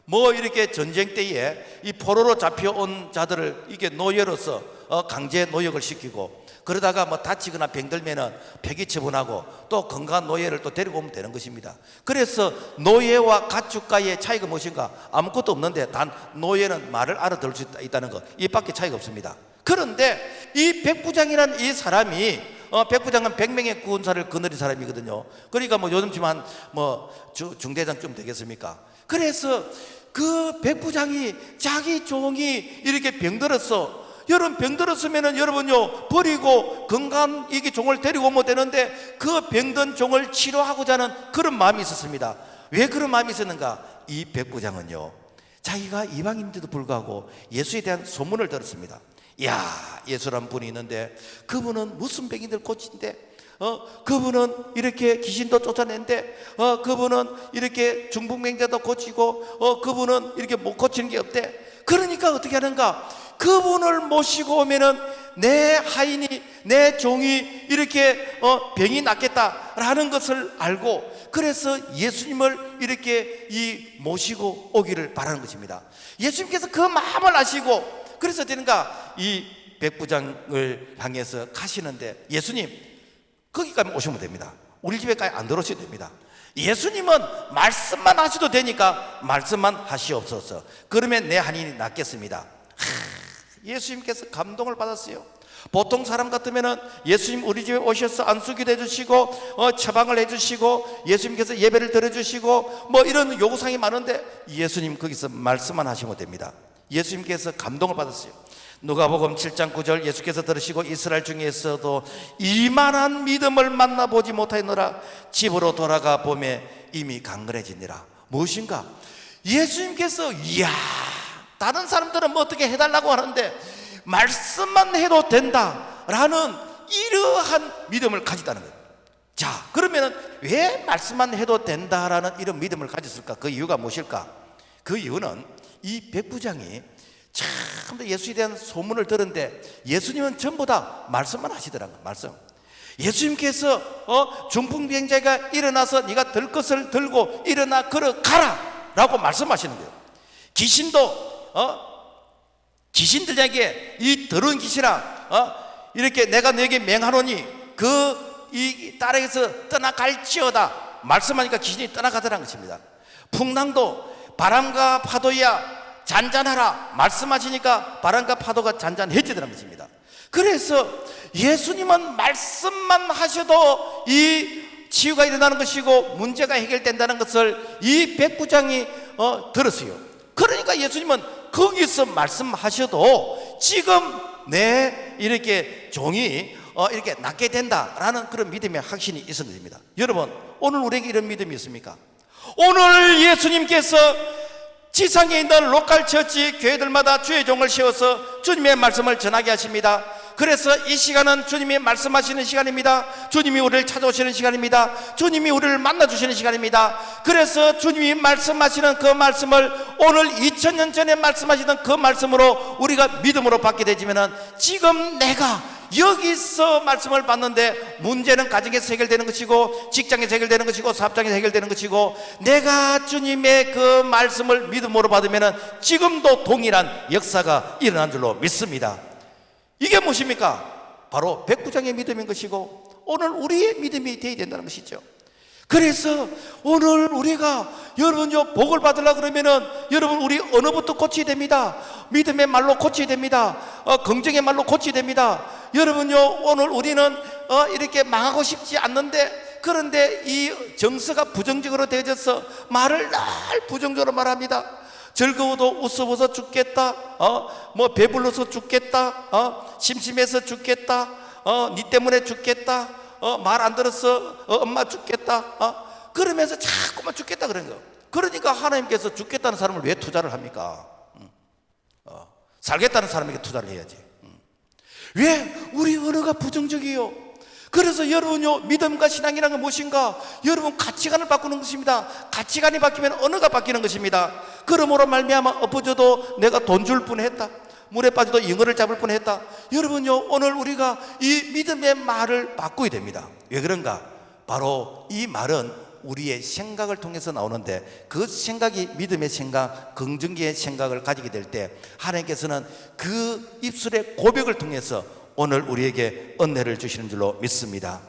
뭐 이렇게 전쟁 때에 이 포로로 잡혀온 자들을 이게 노예로서 강제 노역을 시키고 그러다가 뭐 다치거나 병들면은 폐기 처분하고 또 건강한 노예를 또 데리고 오면 되는 것입니다. 그래서 노예와 가축과의 차이가 무엇인가? 아무것도 없는데 단 노예는 말을 알아들을 수 있다는 것 이밖에 차이가 없습니다. 그런데 이 백부장이라는 이 사람이 백부장은 100명의 군사를 거느린 사람이거든요. 그러니까 뭐 요즘쯤 중대장쯤 되겠습니까? 그래서 그 백부장이 자기 종이 이렇게 병들었어. 여러분 병들었으면은 여러분요 버리고 건강한 이게 종을 데리고 오면 되는데 그 병든 종을 치료하고자 하는 그런 마음이 있었습니다. 왜 그런 마음이 있었는가? 이 백부장은요 자기가 이방인인데도 불구하고 예수에 대한 소문을 들었습니다. 야 예수란 분이 있는데 그분은 무슨 병인들 고친대 그분은 이렇게 귀신도 쫓아낸대 그분은 이렇게 중풍병자도 고치고 그분은 이렇게 못 고치는 게 없대. 그러니까 어떻게 하는가? 그분을 모시고 오면은 내 하인이 내 종이 이렇게 병이 낫겠다라는 것을 알고 그래서 예수님을 이렇게 모시고 오기를 바라는 것입니다. 예수님께서 그 마음을 아시고 그래서 되는가 이 백부장을 향해서 가시는데 예수님 거기까지 오시면 됩니다. 우리 집에까지 안 들어오셔도 됩니다. 예수님은 말씀만 하셔도 되니까 말씀만 하시옵소서. 그러면 내 한인이 낫겠습니다. 예수님께서 감동을 받았어요. 보통 사람 같으면은 예수님 우리 집에 오셔서 안수기도 해주시고 처방을 해주시고 예수님께서 예배를 드려주시고 뭐 이런 요구사항이 많은데 예수님 거기서 말씀만 하시면 됩니다. 예수님께서 감동을 받았어요. 누가복음 7장 9절 예수께서 들으시고 이스라엘 중에서도 이만한 믿음을 만나보지 못하였노라. 집으로 돌아가 보매 이미 강건해지니라. 무엇인가? 예수님께서 이야 다른 사람들은 뭐 어떻게 해달라고 하는데 말씀만 해도 된다라는 이러한 믿음을 가지다는 거예요. 자 그러면 왜 말씀만 해도 된다라는 이런 믿음을 가졌을까? 그 이유가 무엇일까? 그 이유는 이 백부장이 참 예수에 대한 소문을 들었는데 예수님은 전부 다 말씀만 하시더라고요. 말씀. 예수님께서 중풍병자가 일어나서 네가 들 것을 들고 일어나 걸어가라 라고 말씀하시는 거예요. 귀신들에게 이 더러운 귀신아 이렇게 내가 너에게 맹하노니 이 딸에게서 떠나갈지어다 말씀하니까 귀신이 떠나가더라는 것입니다. 풍랑도 바람과 파도야 잔잔하라 말씀하시니까 바람과 파도가 잔잔해지더라는 것입니다. 그래서 예수님은 말씀만 하셔도 이 치유가 일어나는 것이고 문제가 해결된다는 것을 이 백부장이 들었어요. 그러니까 예수님은 거기서 말씀하셔도 지금 내 이렇게 종이 이렇게 낫게 된다라는 그런 믿음의 확신이 있었던 것입니다. 여러분 오늘 우리에게 이런 믿음이 있습니까? 오늘 예수님께서 지상에 있는 로컬 처치 교회들마다 주의 종을 세워서 주님의 말씀을 전하게 하십니다. 그래서 이 시간은 주님이 말씀하시는 시간입니다. 주님이 우리를 찾아오시는 시간입니다. 주님이 우리를 만나주시는 시간입니다. 그래서 주님이 말씀하시는 그 말씀을 오늘 2000년 전에 말씀하시던 그 말씀으로 우리가 믿음으로 받게 되지면은 지금 내가 여기서 말씀을 받는데 문제는 가정에서 해결되는 것이고 직장에서 해결되는 것이고 사업장에서 해결되는 것이고 내가 주님의 그 말씀을 믿음으로 받으면은 지금도 동일한 역사가 일어난 줄로 믿습니다. 이게 무엇입니까? 바로 백부장의 믿음인 것이고 오늘 우리의 믿음이 되어야 된다는 것이죠. 그래서 오늘 우리가 여러분요 복을 받으려 그러면은 여러분 우리 언어부터 고쳐야 됩니다. 믿음의 말로 고쳐야 됩니다. 긍정의 말로 고쳐야 됩니다. 여러분요 오늘 우리는 이렇게 망하고 싶지 않는데, 그런데 이 정서가 부정적으로 되어져서 말을 늘 부정적으로 말합니다. 즐거워도 웃어서 죽겠다, 뭐 배불러서 죽겠다, 심심해서 죽겠다, 니 때문에 죽겠다, 말 안 들었어, 엄마 죽겠다, 그러면서 자꾸만 죽겠다 그런 거. 그러니까 하나님께서 죽겠다는 사람을 왜 투자를 합니까? 살겠다는 사람에게 투자를 해야지. 왜? 우리 언어가 부정적이에요. 그래서 여러분요 믿음과 신앙이라는 건 무엇인가? 여러분 가치관을 바꾸는 것입니다. 가치관이 바뀌면 언어가 바뀌는 것입니다. 그러므로 말미암아 엎어져도 내가 돈 줄 뻔했다, 물에 빠져도 잉어를 잡을 뻔했다. 여러분요 오늘 우리가 이 믿음의 말을 바꿔야 됩니다. 왜 그런가? 바로 이 말은 우리의 생각을 통해서 나오는데, 그 생각이 믿음의 생각, 긍정의 생각을 가지게 될 때 하나님께서는 그 입술의 고백을 통해서 오늘 우리에게 은혜를 주시는 줄로 믿습니다.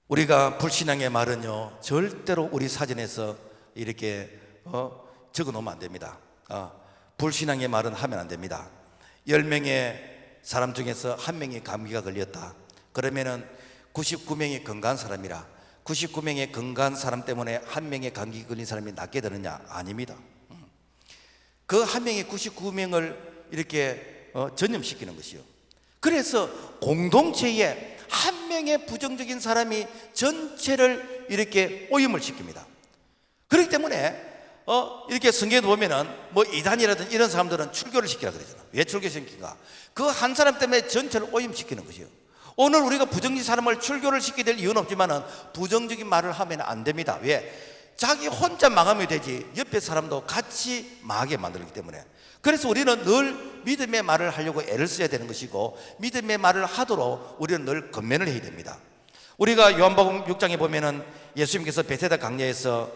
우리가 불신앙의 말은요 절대로 우리 사전에서 이렇게 적어 놓으면 안 됩니다. 불신앙의 말은 하면 안 됩니다. 10명의 사람 중에서 1명이 감기가 걸렸다 그러면은 99명이 건강한 사람이라 99명의 건강한 사람 때문에 1명의 감기 걸린 사람이 낫게 되느냐? 아닙니다. 그 1명의 99명을 이렇게 전염시키는 것이요. 그래서 공동체에 1명의 부정적인 사람이 전체를 이렇게 오염을 시킵니다. 그렇기 때문에 이렇게 성경에 보면은 뭐 이단이라든 이런 사람들은 출교를 시키라 그러잖아. 왜 출교시킨가? 그 한 사람 때문에 전체를 오염시키는 것이요. 오늘 우리가 부정적인 사람을 출교를 시키게 될 이유는 없지만은 부정적인 말을 하면 안 됩니다. 왜? 자기 혼자 망하면 되지 옆에 사람도 같이 망하게 만들기 때문에. 그래서 우리는 늘 믿음의 말을 하려고 애를 써야 되는 것이고, 믿음의 말을 하도록 우리는 늘 권면을 해야 됩니다. 우리가 요한복음 6장에 보면은 예수님께서 베세다 강야에서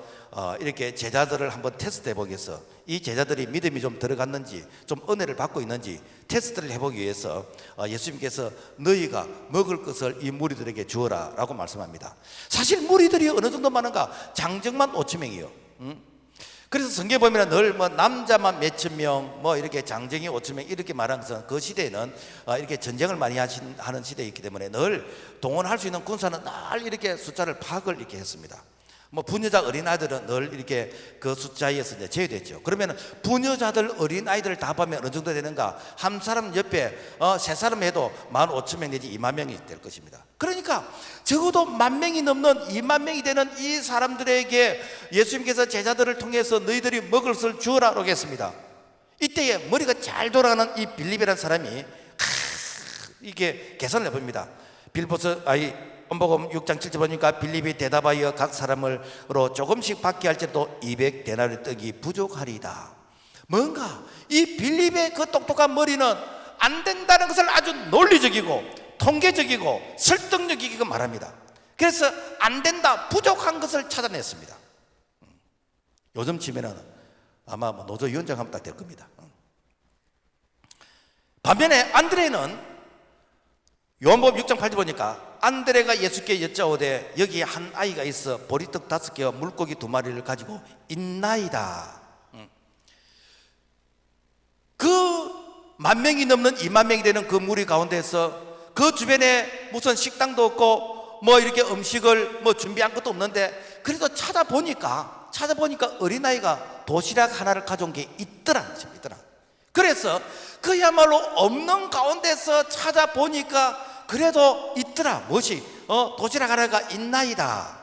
이렇게 제자들을 한번 테스트 해보기 위해서, 이 제자들이 믿음이 좀 들어갔는지 좀 은혜를 받고 있는지 테스트를 해보기 위해서 예수님께서 너희가 먹을 것을 이 무리들에게 주어라 라고 말씀합니다. 사실 무리들이 어느 정도 많은가? 장정만 5,000명이요. 그래서 성경에 보면 늘 뭐 남자만 몇천 명, 뭐 이렇게 장정이 5,000명 이렇게 말하는 것은 그 시대에는 이렇게 전쟁을 많이 하는 시대이기 때문에 늘 동원할 수 있는 군사는 늘 이렇게 숫자를 파악을 이렇게 했습니다. 뭐 부녀자 어린아이들은 늘 이렇게 그 숫자에서 이제 제외됐죠. 그러면 부녀자들 어린아이들을 다 하면 어느 정도 되는가? 한 사람 옆에 세 사람 해도 15,000명 내지 20,000명이 될 것입니다. 그러니까 적어도 10,000명이 넘는 20,000명이 되는 이 사람들에게 예수님께서 제자들을 통해서 너희들이 먹을 것을 주어라 하겠습니다. 이때에 머리가 잘 돌아가는 이 빌립이라는 사람이 이게 계산을 해봅니다. 빌보서 본복음 6장 7절 보니까 빌립이 대답하여 각 사람으로 조금씩 받게 할지라도 200데나리 떡이 부족하리다. 뭔가 이 빌립의 그 똑똑한 머리는 안 된다는 것을 아주 논리적이고 통계적이고 설득력이고 말합니다. 그래서 안 된다, 부족한 것을 찾아냈습니다. 요즘 치면은 아마 노조위원장 하면 딱 될 겁니다. 반면에 안드레는 요한복음 6장 8절 보니까 안드레가 예수께 여짜오되 여기 한 아이가 있어 보리떡 5개와 물고기 2마리를 가지고 있나이다. 그 10,000명이 넘는 20,000명이 되는 그 무리 가운데서 그 주변에 무슨 식당도 없고 뭐 이렇게 음식을 뭐 준비한 것도 없는데, 그래도 찾아보니까 어린아이가 도시락 하나를 가져온 게 있더라. 그래서 그야말로 없는 가운데서 찾아보니까 그래도 있더라. 무엇이? 도시락 하나가 있나이다.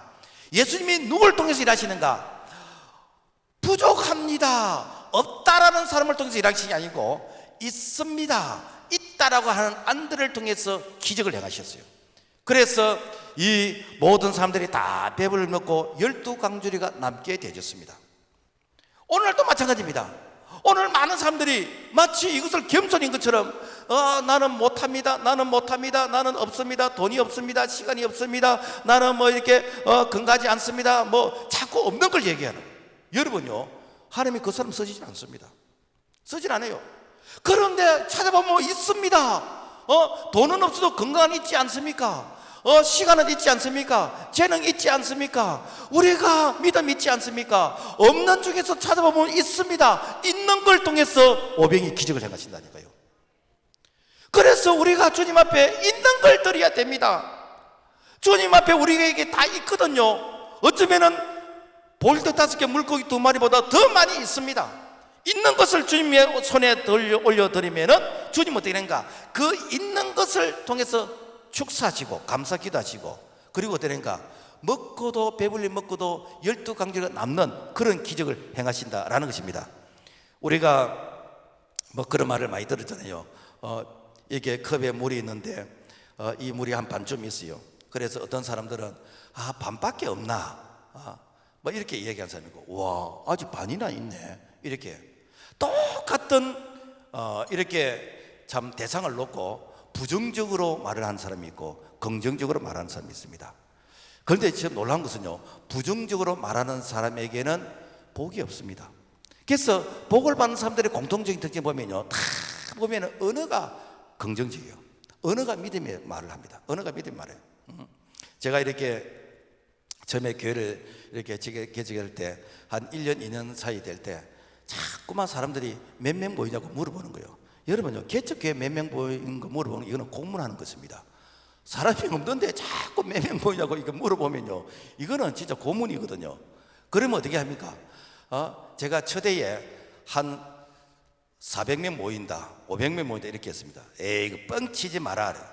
예수님이 누굴 통해서 일하시는가? 부족합니다, 없다라는 사람을 통해서 일하시는 게 아니고 있습니다, 있다라고 하는 안드레를 통해서 기적을 행하셨어요. 그래서 이 모든 사람들이 다 배불을 먹고 12강주리가 남게 되어졌습니다. 오늘도 마찬가지입니다. 오늘 많은 사람들이 마치 이것을 겸손인 것처럼 나는 못합니다, 나는 없습니다, 돈이 없습니다, 시간이 없습니다, 나는 뭐 이렇게 건강하지 않습니다, 뭐 자꾸 없는 걸 얘기하는 거예요. 여러분요, 하나님이 그 사람 쓰시지 않습니다. 쓰질 않아요. 그런데 찾아보면 있습니다. 돈은 없어도 건강은 있지 않습니까? 시간은 있지 않습니까? 재능 있지 않습니까? 우리가 믿음 있지 않습니까? 없는 중에서 찾아보면 있습니다. 있는 걸 통해서 오병이 기적을 행하신다니까요. 그래서 우리가 주님 앞에 있는 걸 드려야 됩니다. 주님 앞에 우리에게 다 있거든요. 어쩌면은 볼트 5개 물고기 2마리보다 더 많이 있습니다. 있는 것을 주님의 손에 올려드리면은 주님 어떻게 되는가? 그 있는 것을 통해서 축사하시고 감사 기도하시고, 그리고 어떻게 되는가? 먹고도 배불리 먹고도 12강제가 남는 그런 기적을 행하신다라는 것입니다. 우리가 뭐 그런 말을 많이 들었잖아요. 이게 컵에 물이 있는데 이 물이 한 반쯤 있어요. 그래서 어떤 사람들은 반밖에 없나? 뭐 이렇게 얘기한 사람이고, 와 아직 반이나 있네, 이렇게 똑같은 이렇게 참 대상을 놓고 부정적으로 말을 하는 사람이 있고 긍정적으로 말하는 사람이 있습니다. 그런데 지금 놀라운 것은요, 부정적으로 말하는 사람에게는 복이 없습니다. 그래서 복을 받는 사람들의 공통적인 특징 보면요, 다 보면 언어가 긍정적이에요. 언어가 믿음의 말을 합니다. 언어가 믿음의 말을. 제가 이렇게 처음에 교회를 이렇게 개척할 때 한 1년 2년 사이 될 때 자꾸만 사람들이 몇 명 보이냐고 물어보는 거예요. 여러분요, 개척교회 몇 명 보이는 거 물어보는 거, 이거는 공문하는 것입니다. 사람이 없는데 자꾸 몇 명 보이냐고 이거 물어보면요, 이거는 진짜 고문이거든요. 그러면 어떻게 합니까? 제가 초대에 한 400명 모인다, 500명 모인다 이렇게 했습니다. 에이 이거 뻥치지 마라.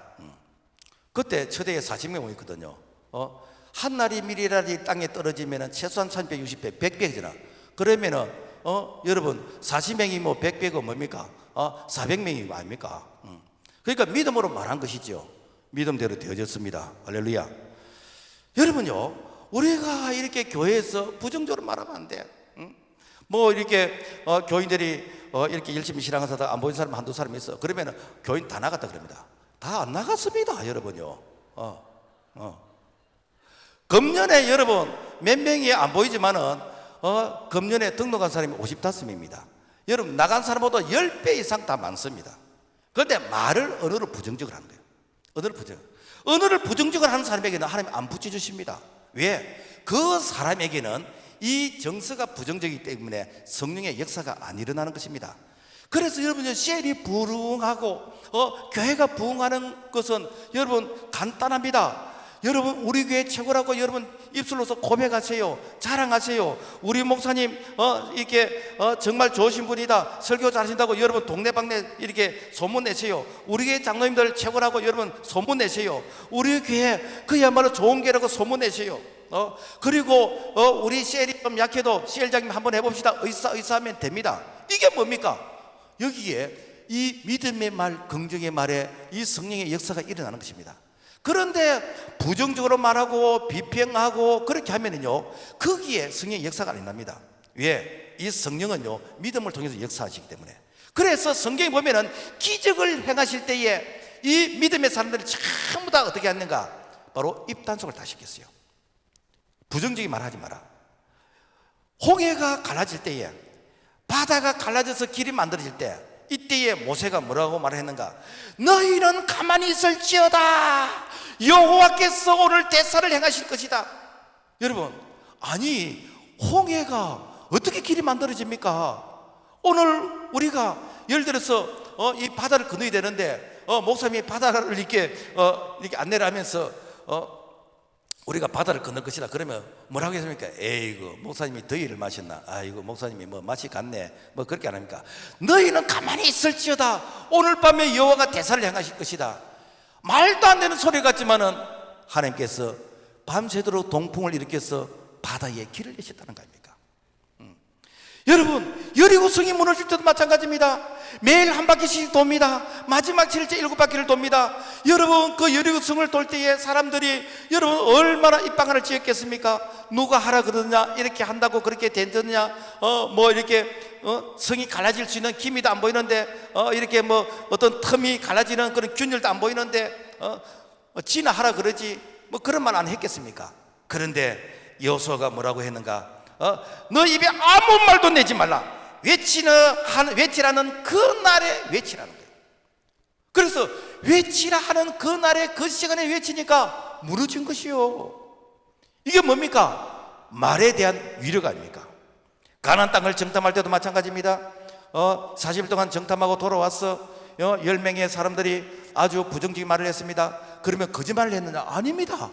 그때 초대에 40명 모였거든요. 한 날이 미리라리 땅에 떨어지면 최소한 360배, 100배잖아. 그러면은 여러분 40명이 뭐 100배가 뭡니까? 400명이 아닙니까? 그러니까 믿음으로 말한 것이죠. 믿음대로 되어졌습니다. 할렐루야. 여러분요, 우리가 이렇게 교회에서 부정적으로 말하면 안 돼. 뭐 이렇게 교인들이 이렇게 열심히 신앙하다가 안 보이는 사람 한두 사람이 있어. 그러면 교인 다 나갔다 그럽니다. 다 안 나갔습니다, 여러분요. 금년에 여러분 몇 명이 안 보이지만은 금년에 등록한 사람이 55명입니다. 여러분 나간 사람보다 10배 이상 다 많습니다. 그런데 언어를 부정적으로 하는 거예요. 언어를 부정적으로 하는 사람에게는 하나님 안 붙여주십니다. 왜? 그 사람에게는 이 정서가 부정적이기 때문에 성령의 역사가 안 일어나는 것입니다. 그래서 여러분 CL이 부흥하고 교회가 부흥하는 것은 여러분 간단합니다. 여러분 우리 교회 최고라고 여러분 입술로서 고백하세요. 자랑하세요. 우리 목사님 이렇게 정말 좋으신 분이다, 설교 잘하신다고 여러분 동네방네 이렇게 소문내세요. 우리 교회 장로님들 최고라고 여러분 소문내세요. 우리 교회 그야말로 좋은 교회라고 소문내세요. 그리고 우리 CL이 좀 약해도 CL장님 한번 해봅시다. 의사하면 됩니다. 이게 뭡니까? 여기에 이 믿음의 말, 긍정의 말에 이 성령의 역사가 일어나는 것입니다. 그런데 부정적으로 말하고 비평하고 그렇게 하면은요, 거기에 성령의 역사가 안 일어납니다. 왜? 이 성령은요, 믿음을 통해서 역사하시기 때문에. 그래서 성경에 보면은 기적을 행하실 때에 이 믿음의 사람들이 전부 다 어떻게 하는가? 바로 입단속을 다 시켰어요. 부정적인 말 하지 마라. 홍해가 갈라질 때에, 바다가 갈라져서 길이 만들어질 때, 이때에 모세가 뭐라고 말했는가? 너희는 가만히 있을지어다, 여호와께서 오늘 대사를 행하실 것이다. 여러분, 아니 홍해가 어떻게 길이 만들어집니까? 오늘 우리가 예를 들어서 이 바다를 건너야 되는데 목사님이 바다를 이렇게 안내를 하면서 우리가 바다를 건널 것이다 그러면 뭐라고 했습니까? 에이구 목사님이 더위를 마셨나? 아이고 목사님이 뭐 맛이 갔네, 뭐 그렇게 안 합니까? 너희는 가만히 있을지어다, 오늘 밤에 여호와가 대사를 행하실 것이다. 말도 안 되는 소리 같지만은 하나님께서 밤새도록 동풍을 일으켜서 바다에 길을 내셨다는 거 아닙니까? 여러분 여리고성이 무너질 때도 마찬가지입니다. 매일 한 바퀴씩 돕니다. 마지막 7째 7바퀴를 돕니다. 여러분 그 여리고성을 돌 때에 사람들이 여러분 얼마나 입방아를 찧었겠습니까? 누가 하라 그러느냐, 이렇게 한다고 그렇게 되느냐, 뭐 이렇게 성이 갈라질 수 있는 기미도 안 보이는데 이렇게 뭐 어떤 틈이 갈라지는 그런 균열도 안 보이는데 지나 하라 그러지, 뭐 그런 말 안 했겠습니까? 그런데 여호수아가 뭐라고 했는가? 너 입에 아무 말도 내지 말라. 외치라는 그 날에 외치라는 거예요. 그래서 외치라 하는 그 날에 그 시간에 외치니까 무너진 것이요. 이게 뭡니까? 말에 대한 위로가 아닙니까? 가나안 땅을 정탐할 때도 마찬가지입니다. 40일 동안 정탐하고 돌아왔어. 10명의 사람들이 아주 부정적인 말을 했습니다. 그러면 거짓말을 했느냐? 아닙니다.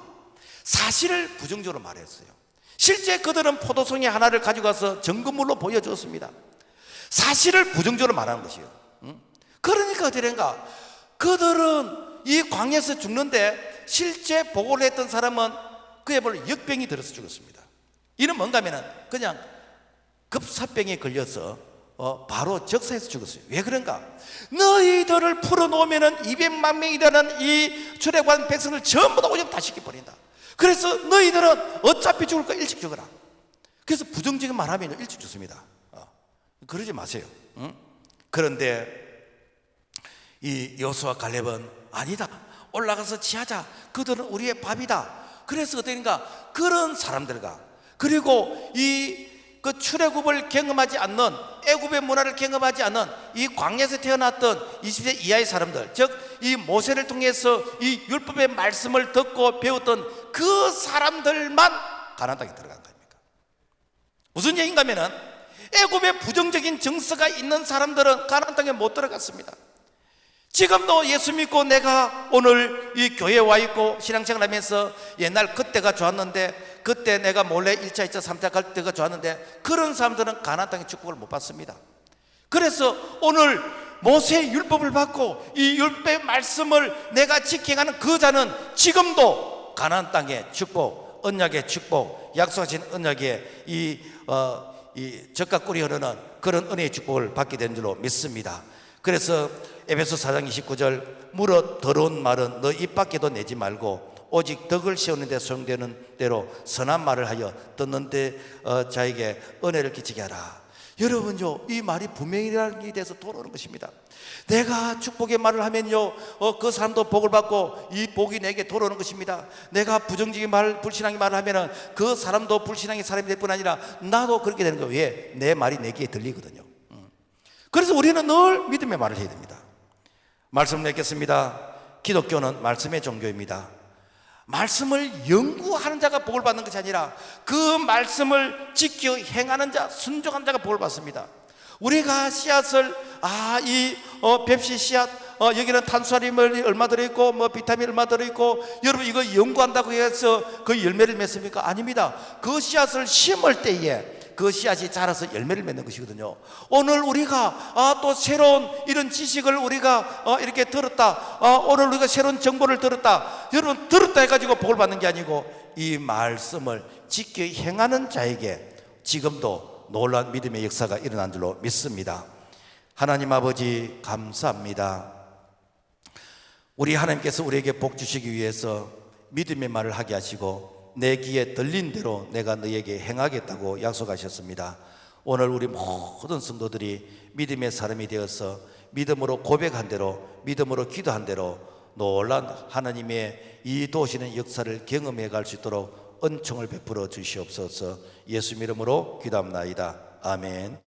사실을 부정적으로 말했어요. 실제 그들은 포도송이 하나를 가지고 가서 증거물로 보여주었습니다. 사실을 부정적으로 말하는 것이요. 그러니까 어디인가? 그들은 이 광야에서 죽는데 실제 보고를 했던 사람은 그야말로 역병이 들어서 죽었습니다. 이는 뭔가 하면은 그냥 급사병에 걸려서 바로 적사해서 죽었어요. 왜 그런가? 너희들을 풀어놓으면은 200만 명이라는 이 출애굽한 백성을 전부 다 오염 다 시켜버린다. 그래서 너희들은 어차피 죽을 거 일찍 죽어라. 그래서 부정적인 말하면 일찍 죽습니다. 그러지 마세요. 그런데 이 여호수아 갈렙은 아니다, 올라가서 지하자, 그들은 우리의 밥이다. 그래서 어떠니까 그런 사람들과, 그리고 그 출애굽을 경험하지 않는, 애굽의 문화를 경험하지 않는 이 광야에서 태어났던 20세 이하의 사람들, 즉 이 모세를 통해서 이 율법의 말씀을 듣고 배웠던 그 사람들만 가나안 땅에 들어간 겁니까? 무슨 얘기인가 하면은 애굽의 부정적인 정서가 있는 사람들은 가나안 땅에 못 들어갔습니다. 지금도 예수 믿고 내가 오늘 이 교회에 와 있고 신앙생활 하면서 옛날 그때가 좋았는데, 그때 내가 몰래 1차, 2차, 3차 갈 때가 좋았는데, 그런 사람들은 가나안 땅의 축복을 못 받습니다. 그래서 오늘 모세의 율법을 받고 이 율법의 말씀을 내가 지켜가는 그 자는 지금도 가나안 땅의 축복, 언약의 축복, 약속하신 언약의 이 젖과 꿀이 흐르는 그런 은혜의 축복을 받게 된 줄로 믿습니다. 그래서 에베소 4장 29절, 무릇 더러운 말은 너 입 밖에도 내지 말고 오직 덕을 세우는 데 소용되는 대로 선한 말을 하여 듣는 데 자에게 은혜를 끼치게 하라. 여러분요, 이 말이 분명이라는 게 대해서 돌아오는 것입니다. 내가 축복의 말을 하면요, 그 사람도 복을 받고 이 복이 내게 돌아오는 것입니다. 내가 부정적인 말, 불신앙의 말을 하면은 그 사람도 불신앙의 사람이 될 뿐 아니라 나도 그렇게 되는 거예요. 왜? 내 말이 내 귀에 들리거든요. 그래서 우리는 늘 믿음의 말을 해야 됩니다. 말씀 맺겠습니다. 기독교는 말씀의 종교입니다. 말씀을 연구하는 자가 복을 받는 것이 아니라 그 말씀을 지켜 행하는 자, 순종하는 자가 복을 받습니다. 우리가 씨앗을 펩시 씨앗, 여기는 탄수화물이 얼마 들어있고 뭐 비타민 얼마 들어있고, 여러분 이거 연구한다고 해서 그 열매를 맺습니까? 아닙니다. 그 씨앗을 심을 때에 그 씨앗이 자라서 열매를 맺는 것이거든요. 오늘 우리가 또 새로운 이런 지식을 우리가 이렇게 들었다, 오늘 우리가 새로운 정보를 들었다, 여러분 들었다 해가지고 복을 받는 게 아니고 이 말씀을 지켜 행하는 자에게 지금도 놀라운 믿음의 역사가 일어난 줄로 믿습니다. 하나님 아버지 감사합니다. 우리 하나님께서 우리에게 복 주시기 위해서 믿음의 말을 하게 하시고 내 귀에 들린 대로 내가 너에게 행하겠다고 약속하셨습니다. 오늘 우리 모든 성도들이 믿음의 사람이 되어서 믿음으로 고백한 대로, 믿음으로 기도한 대로 놀란 하나님의 이 도우시는 역사를 경험해 갈 수 있도록 은총을 베풀어 주시옵소서. 예수 이름으로 기도합나이다. 아멘.